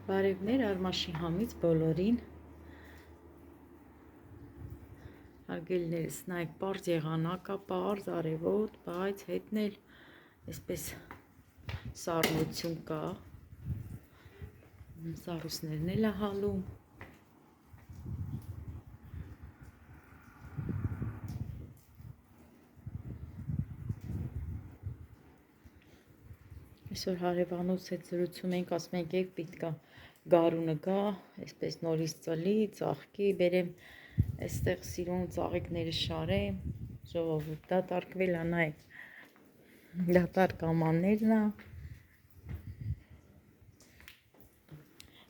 Բարևներ Արմաշի համից բոլորին հարգելիներս, նայեք, պարզ եղանակա, պարզ արևոտ, բայց հետն էլ այսպես սառնություն կա, սառուսներն էլ է հալում, այսօր հարևանուց հետ զրուցում ենք, ասում ենք եկ պիտկա գարունը գա, այսպես նորից ծլի, ծաղկի, բերեմ այստեղ սիրուն ծաղիկները շարեմ, ժողովուրդ, դատարկվել է, նայեք, դատարկ ամաններն է,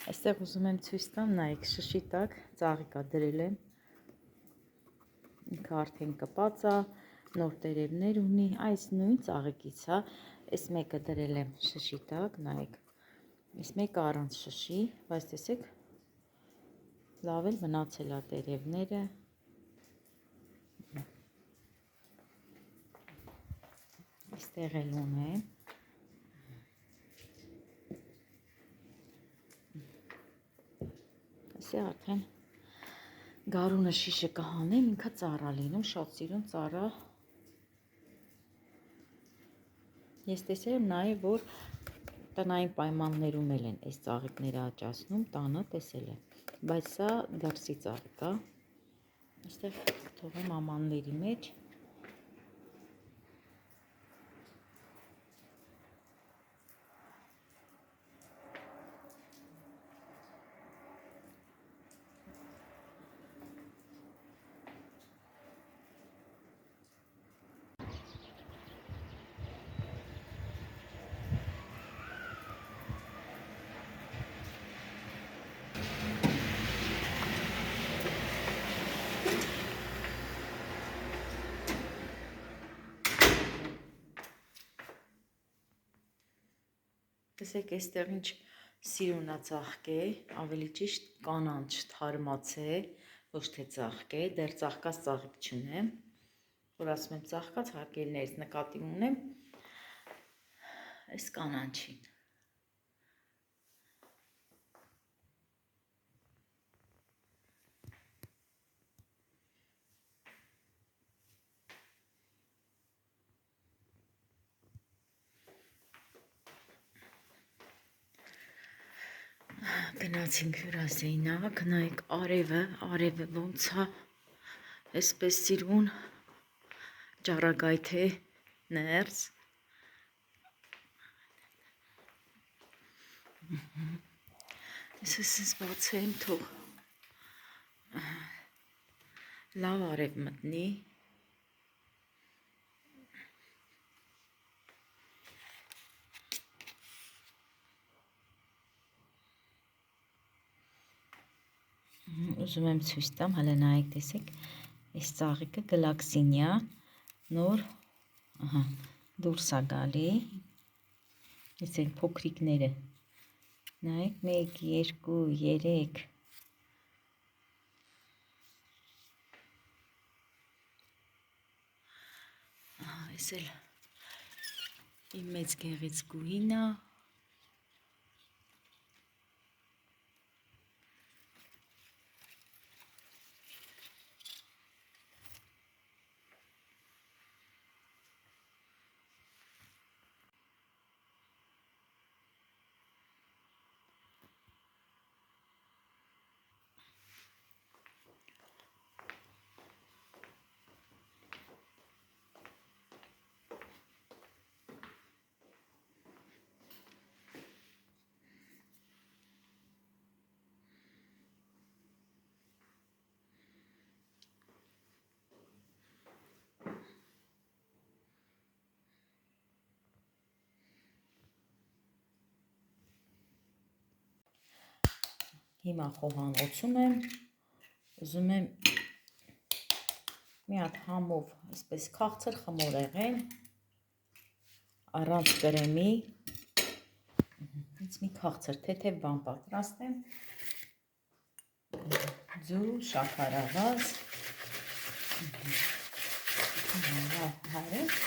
այստեղ ուզում եմ ցույց տամ, նայեք, շշի տակ ծաղիկ է դրել եմ, ինքը արդեն կպած է, նոր տերևներ ունի, այս նույն ծաղիկից է, այս մեկը դրել եմ շշի տակ, նայեք, այս մեկը առանց շշի, բայց տեսեք, լավ էլ մնացել է տերևները, այստեղ էլ ունեմ, այսի արդեն գարունը շիշը կհանեմ, ինքը ծառա լինում, շատ սիրուն ծառա, ես տեսել եմ նաև, որ տնային պայմաններում էլ են այս ծաղիկները աճացնում, տանը տեսել եմ, բայց սա դրսի ծաղիկ է, այստեղ կթողեմ ամանների մեջ, տեսեք այստեղ ինչ սիրուն է ծաղկե, ավելի ճիշտ կանանչ թարմացե, ոչ թե ծաղկե, դեռ ծաղկած ծաղիկ չունեմ, որ ասում եմ ծաղկած հարգելիներից նկատի ունեմ, այս կանանչին։ Գնացինք հյուրասենյակ, նայեք արևը ոնց է, այսպես սիրուն, ճառագայթե ներս, ես բացեմ թող լավ արև մտնի, ուզում եմ ցույց տամ, հələ նայեք, տեսեք, այս ծաղիկը գլաքսինիա, նոր, դուրս է գալի, այս են փոքրիկները, նայեք, 1, 2, 3, այս էլ իմ մեծ գեղեցկուհին է, հիմա խոհանոցում եմ, ուզում եմ մի հատ համով, այսպես քաղցր խմոր եղեն, առանց կրեմի, մի քաղցր թեթև բան պատրաստեմ, ձու, շաքարավազ, հարել,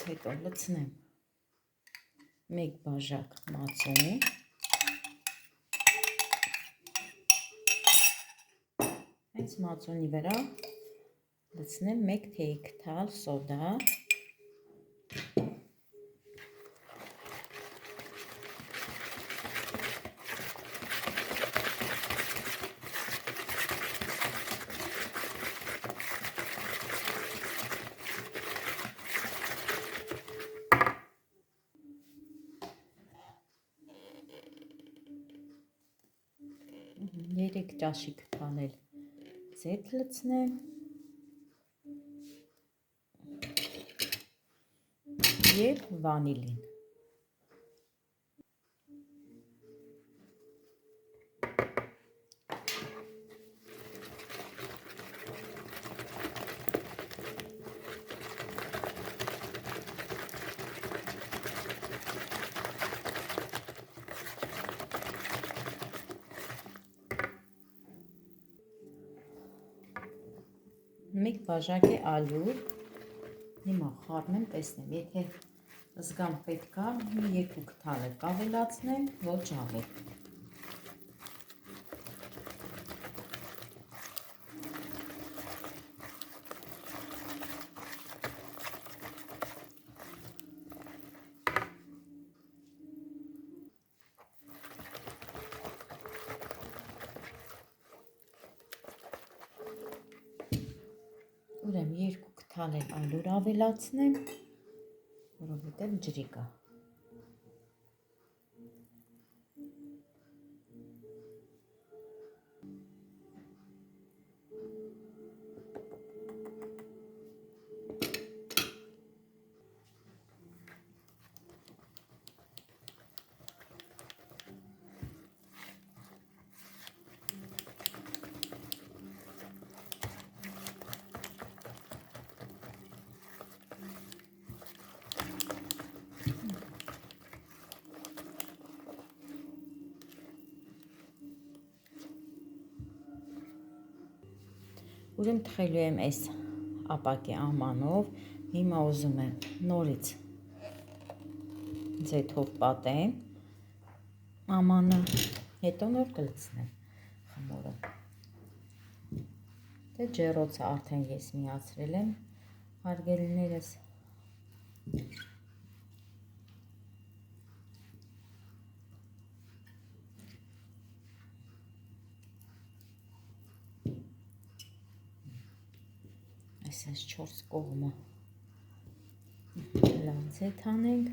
հետո լցնեմ 1 բաժակ մածուն, հենց մածունի վրա լցնեմ 1 թեյք թալ սոդա, երեք ճաշիկ թանել ձեթ լցնեմ և վանիլին։ Մեկ բաժակ է ալյուր, հիմա խառնեմ, տեսնեմ, եթե զգամ պետք է մի 2 թալ կավելացնեմ, ոչ ավել։ Ուրեմն 2 թալ ալյուր ավելացնեմ, որովհետև ջրի կա։ Ուրեմն թխելու եմ այս ապակի ամանով, հիմա ուզում եմ նորից ձեթով պատեմ ամանը, հետո նոր կլցնեմ խմորը։ Դե ջեռոցը արդեն ես միացրել եմ, հարգելիներս։ Այսպես 4 կողմը լավ ձեթ անենք,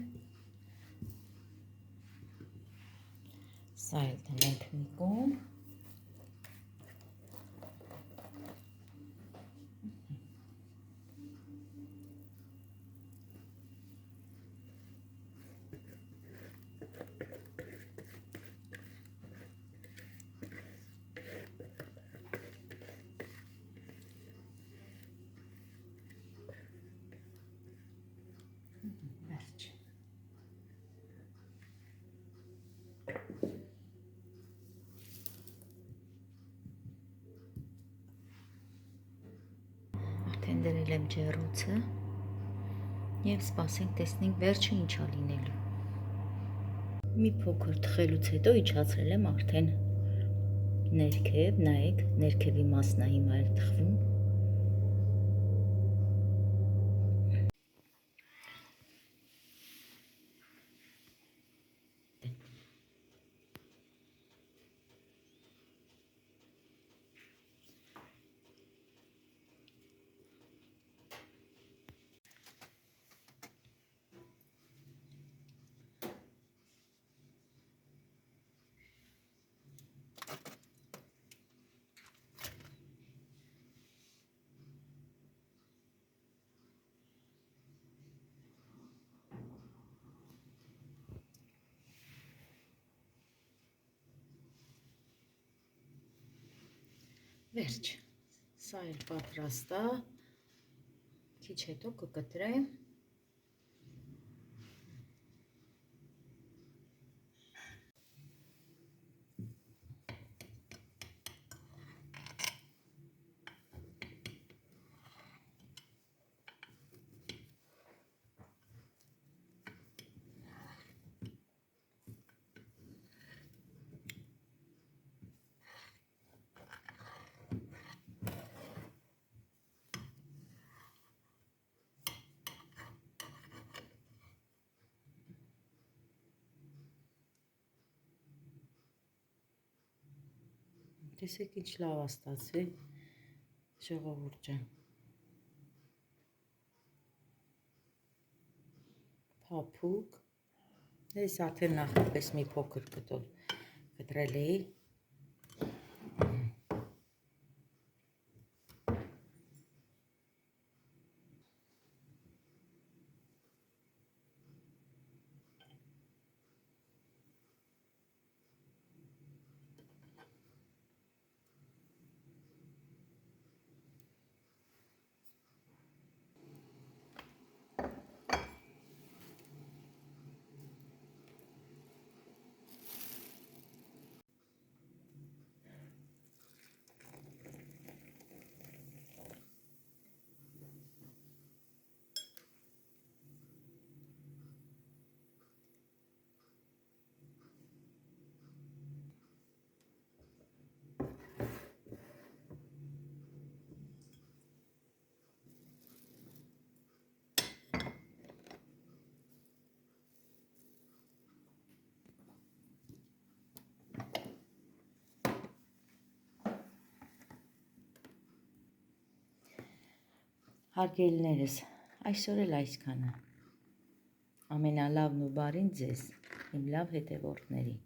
սա էլ դնենք մի կողմ, արդեն դրել եմ ջեռոցը և սպասենք տեսնենք վերջը ինչա լինելու։ Մի փոքր թխելուց հետո իջացրել եմ արդեն ներքև, նայեք, ներքևի մասն է հիմա էլ թխվում։ Վերջ, սա էլ պատրաստ է, քիչ հետո կկտրեմ։ Տեսեք ինչ լավ է ստացվի, ժողովուրդ ջան։ Փափուկ։ Ես արդեն նախապես մի փոքր կտրել էի։ Հարգելիներս, այսօր էլ այսքանը։ Ամենալավն ու բարին ձեզ, իմ լավ հետևորդների։